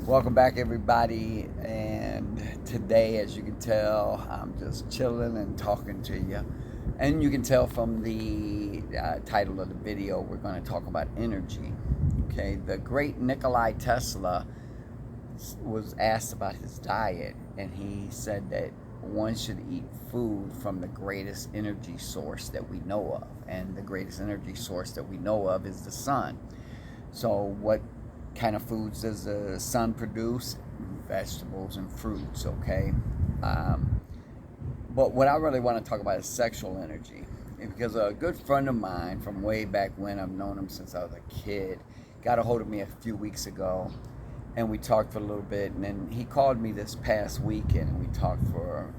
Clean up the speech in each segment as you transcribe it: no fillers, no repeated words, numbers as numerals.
Welcome back, everybody. And today, as you can tell, I'm just chilling and talking to you. And you can tell from the title of the video, we're going to talk about energy. Okay, the great Nikolai Tesla was asked about his diet, and he said that one should eat food from the greatest energy source that we know of. And the greatest energy source that we know of is the sun. So, what kind of foods does the sun produce? Vegetables and fruits, okay? Um, but what I really want to talk about is sexual energy. Because a good friend of mine from way back when, I've known him since I was a kid, got a hold of me a few weeks ago, and we talked for a little bit, and then he called me this past weekend, and we talked for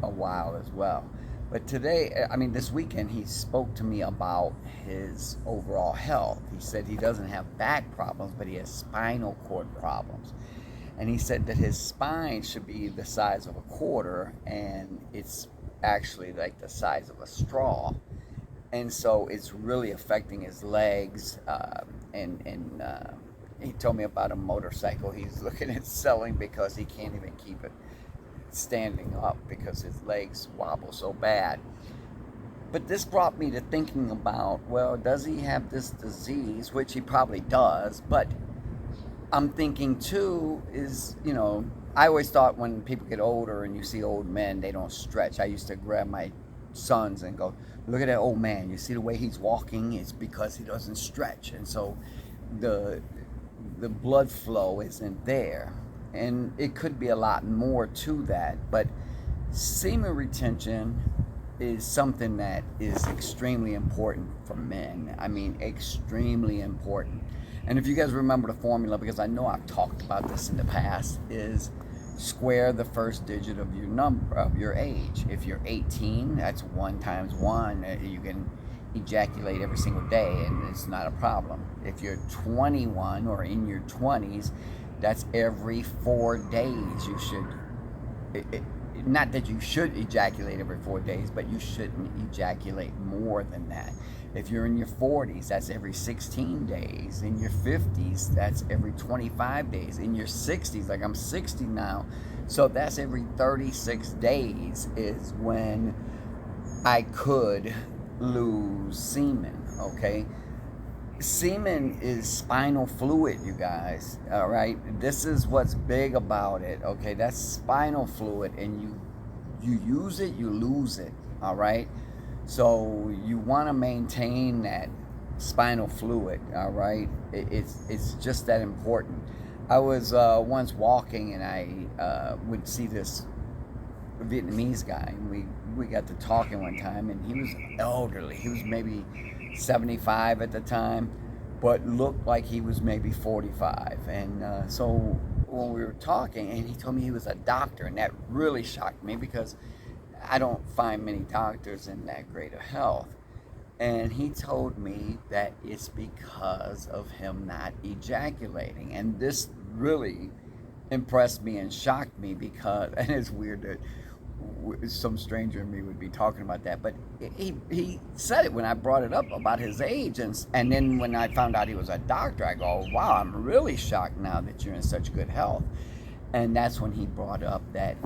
a while as well. But this weekend, he spoke to me about his overall health. He said he doesn't have back problems, but he has spinal cord problems. And he said that his spine should be the size of a quarter, and it's actually like the size of a straw. And so it's really affecting his legs. He told me about a motorcycle he's looking at selling because he can't even keep it standing up because his legs wobble so bad. But this brought me to thinking about, well, does he have this disease? Which he probably does. But I'm thinking too I always thought when people get older and you see old men, they don't stretch. I used to grab my sons and go, look at that old man. You see the way he's walking? It's because he doesn't stretch. And so the blood flow isn't there. And it could be a lot more to that, but semen retention is something that is extremely important for men. I mean, extremely important. And if you guys remember the formula, because I know I've talked about this in the past, is square the first digit of your age. If you're 18, that's 1 times 1. You can ejaculate every single day, and it's not a problem. If you're 21 or in your 20s, that's every 4 days. You should, not that you should ejaculate every 4 days, but you shouldn't ejaculate more than that. If you're in your 40s, that's every 16 days. In your 50s, that's every 25 days. In your 60s, like I'm 60 now, so that's every 36 days is when I could lose semen, okay? Semen is spinal fluid, you guys, all right? This is what's big about it, okay? That's spinal fluid, and you use it, you lose it, all right? So you want to maintain that spinal fluid, all right? It's just that important. I was once walking, and I would see this Vietnamese guy, and we got to talking one time, and he was elderly. He was maybe 75 at the time, but looked like he was maybe 45. And so when we were talking, and he told me he was a doctor, and that really shocked me because I don't find many doctors in that great of health. And he told me that it's because of him not ejaculating. And this really impressed me and shocked me because, and it's weird that some stranger in me would be talking about that, but he said it when I brought it up about his age, and then when I found out he was a doctor, I go, wow, I'm really shocked now that you're in such good health. And that's when he brought up that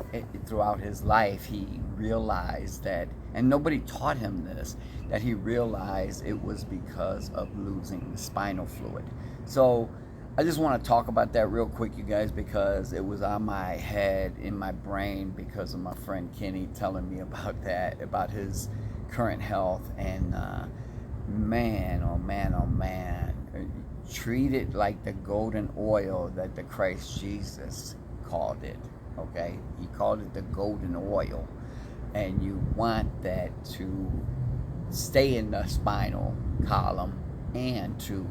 throughout his life he realized that, and nobody taught him this, that he realized it was because of losing the spinal fluid. So I just want to talk about that real quick, you guys, because it was on my head, in my brain, because of my friend Kenny telling me about that, about his current health. And man, oh man, oh man, treat it like the golden oil that the Christ Jesus called it, okay? He called it the golden oil. And you want that to stay in the spinal column and to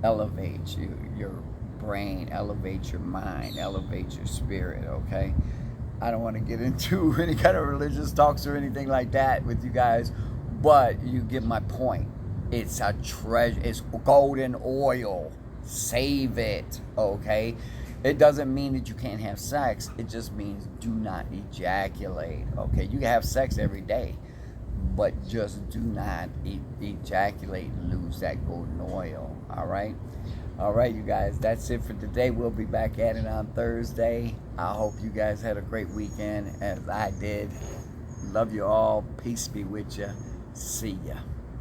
elevate your brain, elevate your mind, elevate your spirit, okay? I don't want to get into any kind of religious talks or anything like that with you guys, but you get my point. It's a treasure. It's golden oil. Save it, okay? It doesn't mean that you can't have sex. It just means do not ejaculate, okay? You can have sex every day, but just do not ejaculate and lose that golden oil. All right. All right, you guys, that's it for today. We'll be back at it on Thursday. I hope you guys had a great weekend as I did. Love you all. Peace be with you. See ya.